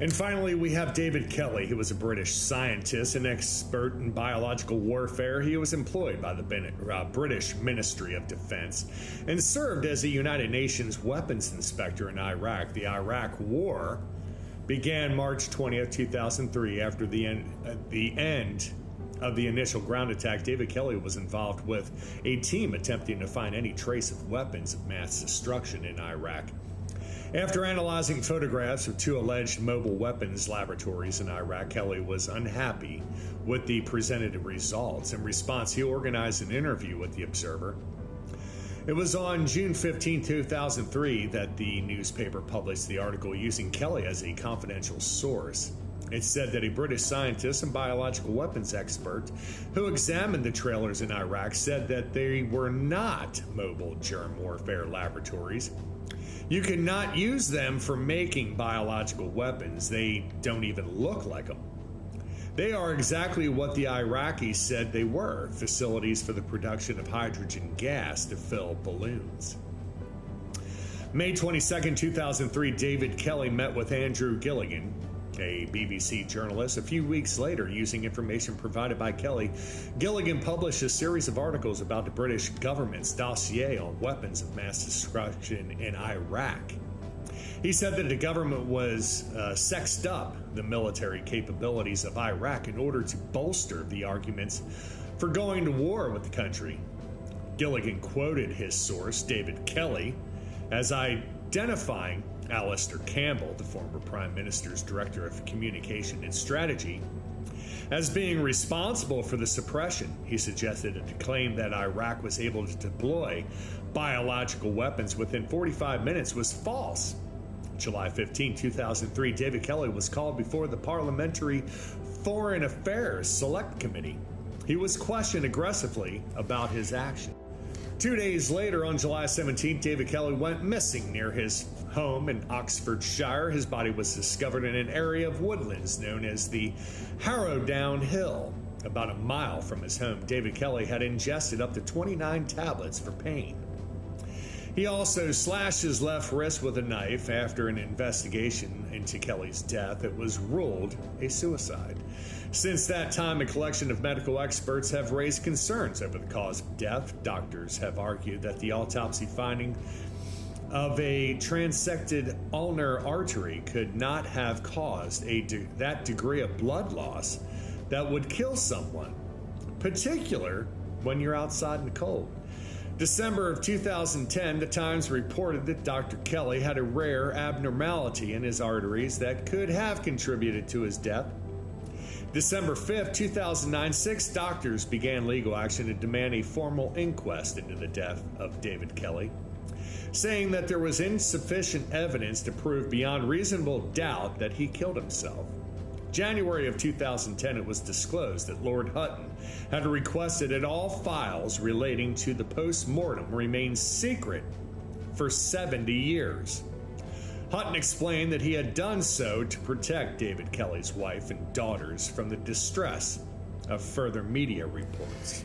And finally, we have David Kelly. He was a British scientist and expert in biological warfare. He was employed by the British Ministry of Defense and served as a United Nations weapons inspector in Iraq. The Iraq War began March 20th, 2003. After the end of the initial ground attack, David Kelly was involved with a team attempting to find any trace of weapons of mass destruction in Iraq. After analyzing photographs of two alleged mobile weapons laboratories in Iraq, Kelly was unhappy with the presented results. In response, he organized an interview with the Observer. It was on June 15, 2003 that the newspaper published the article using Kelly as a confidential source. It said that a British scientist and biological weapons expert who examined the trailers in Iraq said that they were not mobile germ warfare laboratories. You cannot use them for making biological weapons. They don't even look like them. They are exactly what the Iraqis said they were, facilities for the production of hydrogen gas to fill balloons. May 22, 2003, David Kelly met with Andrew Gilligan, a BBC journalist. A few weeks later, using information provided by Kelly, Gilligan published a series of articles about the British government's dossier on weapons of mass destruction in Iraq. He said that the government was sexed up the military capabilities of Iraq in order to bolster the arguments for going to war with the country. Gilligan quoted his source, David Kelly, as identifying Alastair Campbell, the former Prime Minister's Director of Communication and Strategy, as being responsible for the suppression. He suggested that the claim that Iraq was able to deploy biological weapons within 45 minutes was false. July 15, 2003, David Kelly was called before the Parliamentary Foreign Affairs Select Committee. He was questioned aggressively about his action. 2 days later, on July 17th, David Kelly went missing near his home in Oxfordshire. His body was discovered in an area of woodlands known as the Harrowdown Hill, about a mile from his home. David Kelly had ingested up to 29 tablets for pain. He also slashed his left wrist with a knife. After an investigation into Kelly's death, it was ruled a suicide. Since that time, a collection of medical experts have raised concerns over the cause of death. Doctors have argued that the autopsy finding of a transected ulnar artery could not have caused that degree of blood loss that would kill someone, particularly when you're outside in the cold. December of 2010, the Times reported that Dr. Kelly had a rare abnormality in his arteries that could have contributed to his death. December 5, 2009, 6 doctors began legal action to demand a formal inquest into the death of David Kelly, saying that there was insufficient evidence to prove beyond reasonable doubt that he killed himself. January of 2010, it was disclosed that Lord Hutton had requested that all files relating to the post-mortem remain secret for 70 years. Hutton explained that he had done so to protect David Kelly's wife and daughters from the distress of further media reports.